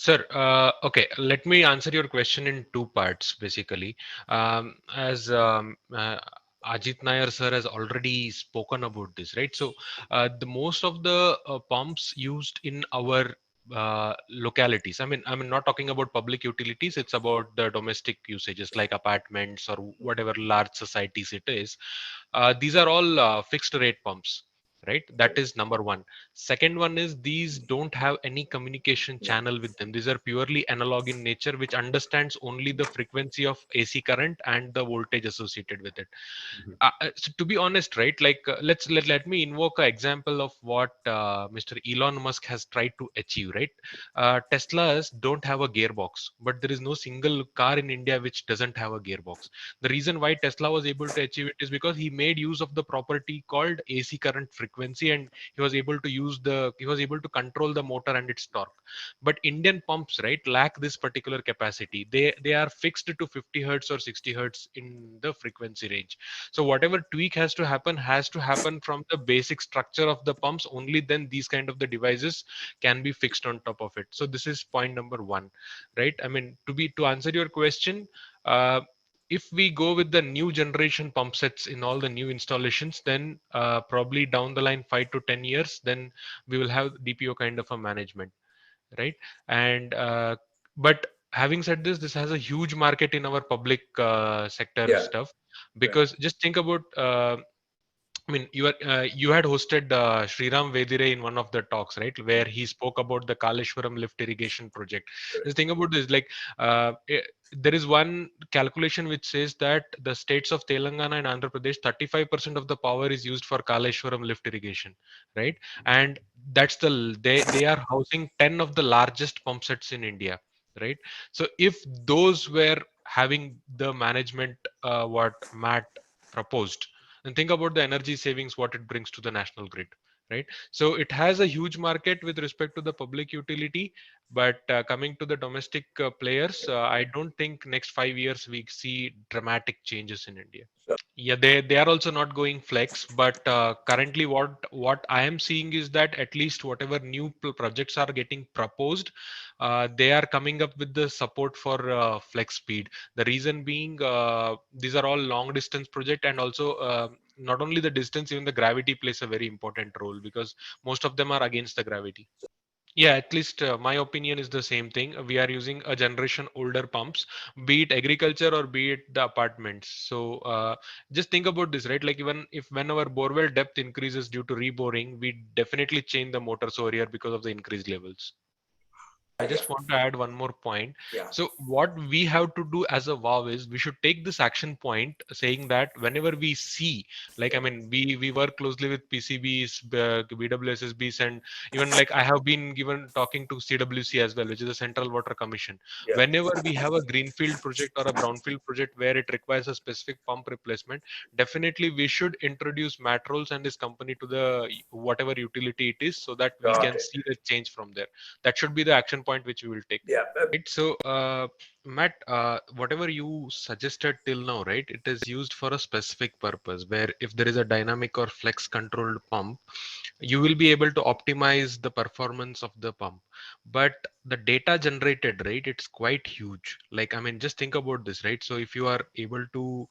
Sir, okay, let me answer your question in two parts, basically. As Ajit Nair sir has already spoken about this, right? So, the most of the pumps used in our localities. I mean, not talking about public utilities. It's about the domestic usages like apartments or whatever large societies it is. These are all fixed rate pumps, right? That is number one. Second one is these don't have any communication Yeah. channel with them. These are purely analog in nature, which understands only the frequency of AC current and the voltage associated with it. Mhm. So to be honest, right, like let me invoke an example of what Mr. Elon Musk has tried to achieve, right? Teslas don't have a gearbox, but there is no single car in India which doesn't have a gearbox. The reason why Tesla was able to achieve it is because he made use of the property called AC current frequency, and he was able to control the motor and its torque. But Indian pumps, right, lack this particular capacity. They are fixed to 50 hertz or 60 hertz in the frequency range. So whatever tweak has to happen from the basic structure of the pumps. Only then these kind of the devices can be fixed on top of it. So this is point number one, right? I mean, to answer your question, uh, if we go with the new generation pump sets in all the new installations, then probably down the line 5 to 10 years, then we will have DPO kind of a management, right? And but having said this, this has a huge market in our public sector Yeah. stuff, Right. because just think about I mean, you had hosted Sriram Vedire in one of the talks, right, where he spoke about the Kaleshwaram lift irrigation project. Just think about this, like there is one calculation which says that the states of Telangana and Andhra Pradesh, 35% of the power is used for Kaleshwaram lift irrigation, right? And they are housing 10 of the largest pump sets in India, right? So if those were having the management what Matt proposed, and think about the energy savings what it brings to the national grid, right? So it has a huge market with respect to the public utility, but coming to the domestic players, I don't think next 5 years we see dramatic changes in India. So, Yeah, they are also not going flex, but currently what I am seeing is that at least whatever new projects are getting proposed, they are coming up with the support for flex speed. The reason being, these are all long distance project, and also not only the distance, even the gravity plays a very important role, because most of them are against the gravity. Yeah, at least my opinion is the same thing. We are using a generation older pumps, be it agriculture or be it the apartments. So just think about this, right? Like even if when our borewell depth increases due to reboring, we definitely change the motors over here because of the increased levels. I yeah. just want to add one more point. Yeah. So, what we have to do as a VAW is we should take this action point saying that whenever we see, like, Yeah. I mean, we work closely with PCBs, BWSSBs, and even like I have been given talking to CWC as well, which is the Central Water Commission. Yeah. Whenever we have a greenfield project or a brownfield project where it requires a specific pump replacement, definitely we should introduce Matrolls and his company to the whatever utility it is, so that we Got can it. see the change from there. That should be the action point which we will take, Yeah. right? So Matt, whatever you suggested till now, right, it is used for a specific purpose, where if there is a dynamic or flex controlled pump, you will be able to optimize the performance of the pump. But the data generated, right, it's quite huge. Like, I mean, just think about this, right? So if you are able to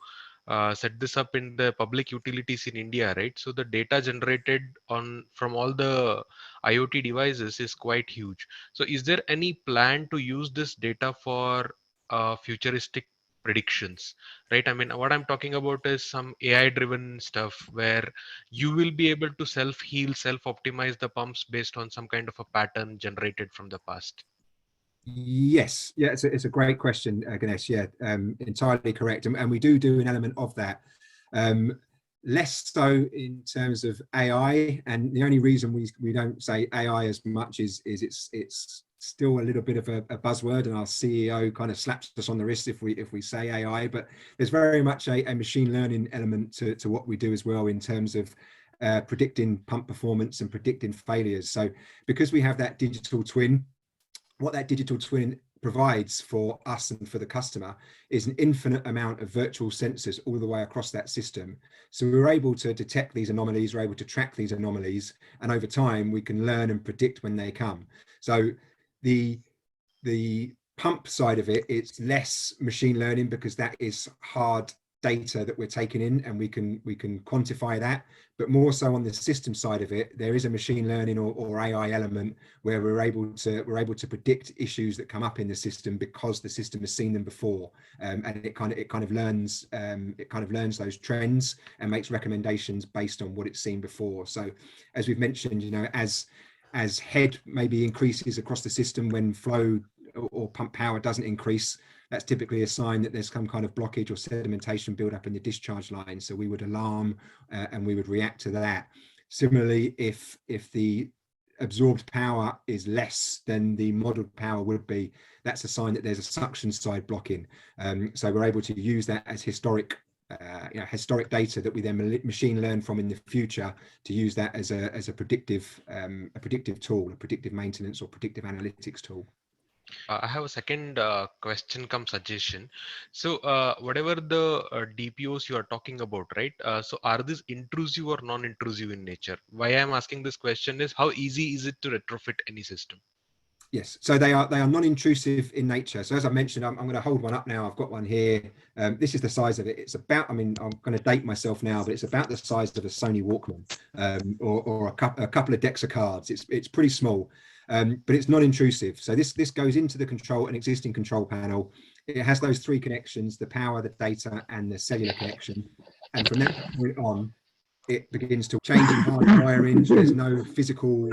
set this up in the public utilities in India, right? So the data generated on from all the IoT devices is quite huge. So is there any plan to use this data for futuristic predictions, right? I mean, what I'm talking about is some AI driven stuff where you will be able to self heal, self optimize the pumps based on some kind of a pattern generated from the past. Yes, yeah, it's a great question, Ganesh. Yeah, entirely correct, and we do an element of that. Um, Less so in terms of AI, and the only reason we don't say AI as much is it's still a little bit of a buzzword, and our CEO kind of slaps us on the wrist if we say AI. But there's very much a machine learning element to what we do as well in terms of predicting pump performance and predicting failures. So because we have that digital twin, what that digital twin provides for us and for the customer is an infinite amount of virtual sensors all the way across that system. So we're able to detect these anomalies, we're able to track these anomalies, and over time we can learn and predict when they come. So the the pump side of it, it's less machine learning because that is hard data that we're taking in, and we can quantify that. But more so on the system side of it, there is a machine learning or AI element where we're able to predict issues that come up in the system because the system has seen them before, and it kind of learns those trends and makes recommendations based on what it's seen before. So as we've mentioned, you know, as head maybe increases across the system when flow or pump power doesn't increase, that's typically a sign that there's some kind of blockage or sedimentation build up in the discharge line. So we would alarm and we would react to that. Similarly, if the absorbed power is less than the modeled power would be, that's a sign that there's a suction side blocking. So we're able to use that as historic data that we then machine learn from in the future to use that as a predictive tool, a predictive maintenance or predictive analytics tool. I have a second question come suggestion. So whatever the DPOs you are talking about, right? So are these intrusive or non-intrusive in nature? Why I'm asking this question is how easy is it to retrofit any system? Yes, so they are non-intrusive in nature. So as I mentioned, I'm going to hold one up now. I've got one here. This is the size of it. It's about, I mean, I'm going to date myself now, but it's about the size of a Sony Walkman, or a couple of decks of cards. It's pretty small, but it's non-intrusive. So this goes into an existing control panel. It has those three connections: the power, the data, and the cellular connection. And from that point on, it begins to change in hard wiring. There's no physical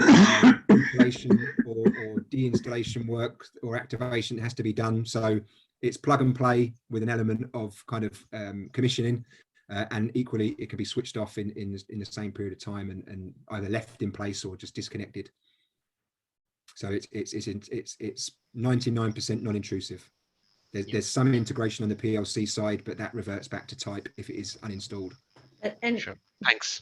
installation or deinstallation work or activation that has to be done. So it's plug and play with an element of kind of commissioning, and equally it can be switched off in the same period of time and either left in place or just disconnected. So it's 99% non-intrusive. There's some integration on the PLC side, but that reverts back to type if it is uninstalled. And Sure. Thanks.